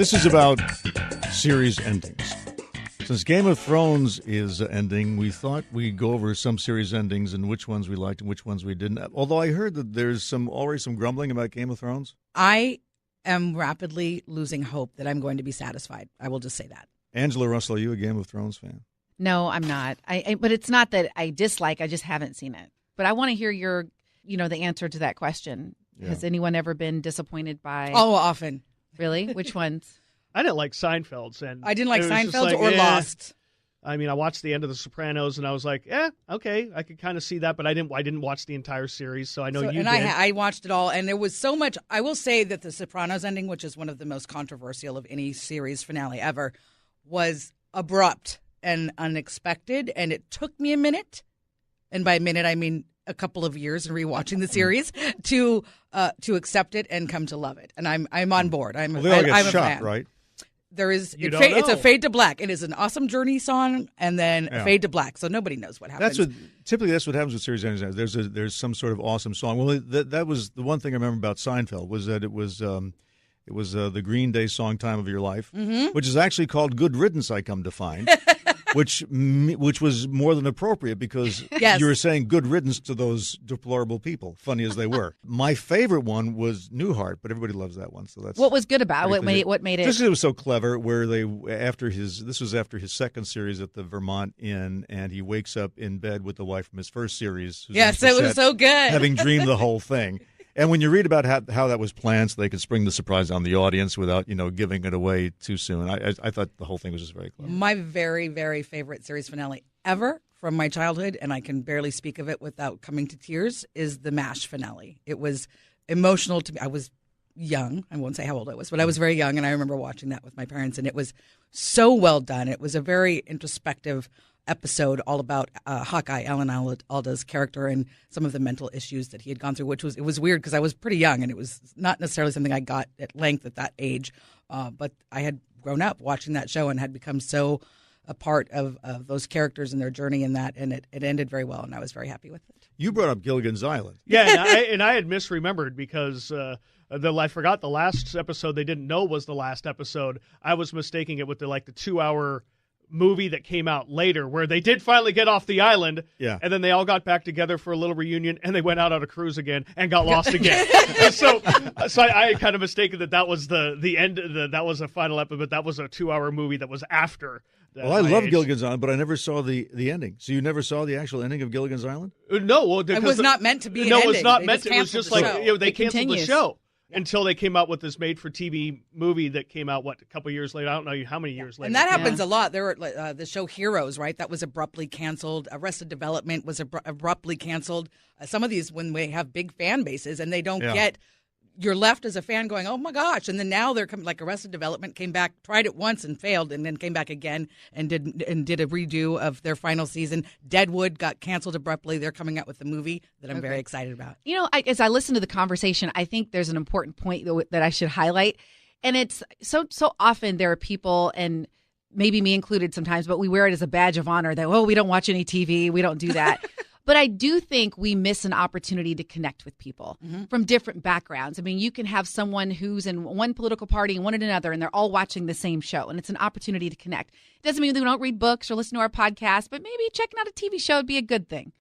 This is about series endings. Since Game of Thrones is ending, we thought we'd go over some series endings and which ones we liked and which ones we didn't. Although I heard that there's already some grumbling about Game of Thrones. I am rapidly losing hope that I'm going to be satisfied. I will just say that. Angela Russell, are you a Game of Thrones fan? No, I'm not. But it's not that I dislike. I just haven't seen it. But I want to hear your, the answer to that question. Yeah. Has anyone ever been disappointed by? Oh, often. Really? Which ones? I didn't like Seinfeld's, and I didn't like Seinfeld's or Lost. I mean, I watched the end of The Sopranos, and I was like, okay, I could kind of see that, but I didn't watch the entire series, so I know you did. I watched it all, and there was so much. I will say that The Sopranos ending, which is one of the most controversial of any series finale ever, was abrupt and unexpected, and it took me a minute, and by a minute I mean a couple of years in rewatching the series to accept it and come to love it, and I'm on board. I'm a fan. Right? There is it's a fade to black. It is an awesome Journey song, and then a fade to black. So nobody knows what happens. Typically that's what happens with series endings. There's some sort of awesome song. Well, that was the one thing I remember about Seinfeld was that it was the Green Day song "Time of Your Life," which is actually called "Good Riddance." I come to find. Which was more than appropriate because you were saying good riddance to those deplorable people, funny as they were. My favorite one was Newhart, but everybody loves that one. So that's what was good about it. What made it? Just because it was so clever. Where this was after his second series at the Vermont Inn, and he wakes up in bed with the wife from his first series. Yes, it was so good. Having dreamed the whole thing. And when you read about how that was planned so they could spring the surprise on the audience without, giving it away too soon, I thought the whole thing was just very clever. My very, very favorite series finale ever from my childhood, and I can barely speak of it without coming to tears, is the MASH finale. It was emotional to me. I was young. I won't say how old I was, but I was very young, and I remember watching that with my parents, and it was so well done. It was a very introspective episode all about Hawkeye, Alan Alda's character, and some of the mental issues that he had gone through, it was weird because I was pretty young and it was not necessarily something I got at length at that age, but I had grown up watching that show and had become so a part of those characters and their journey in that, and it ended very well, and I was very happy with it. You brought up Gilligan's Island. Yeah, and I had misremembered because I forgot the last episode they didn't know was the last episode. I was mistaking it with the 2-hour movie that came out later where they did finally get off the island, and then they all got back together for a little reunion, and they went out on a cruise again and got lost again. so I kind of mistaken that was the end. That was a final episode, but that was a 2-hour movie that was after. Well, I love Gilligan's Island, but I never saw the ending. So you never saw the actual ending of Gilligan's Island? No, it was not meant to be. No, it was not they meant. It was just they canceled the show. Until they came out with this made-for-TV movie that came out, a couple years later? I don't know how many years later. And that happens a lot. There were the show Heroes, right? That was abruptly canceled. Arrested Development was abruptly canceled. Some of these, when we have big fan bases and they don't get, you're left as a fan going, oh my gosh. And then now they're coming, like Arrested Development came back, tried it once and failed, and then came back again and did a redo of their final season. Deadwood got canceled abruptly. They're coming out with the movie that I'm very excited about. As I listen to the conversation, I think there's an important point that I should highlight. And it's so often there are people, and maybe me included sometimes, but we wear it as a badge of honor that, we don't watch any TV. We don't do that. But I do think we miss an opportunity to connect with people from different backgrounds. I mean, you can have someone who's in one political party and one in another, and they're all watching the same show, and it's an opportunity to connect. It doesn't mean they don't read books or listen to our podcast, but maybe checking out a TV show would be a good thing.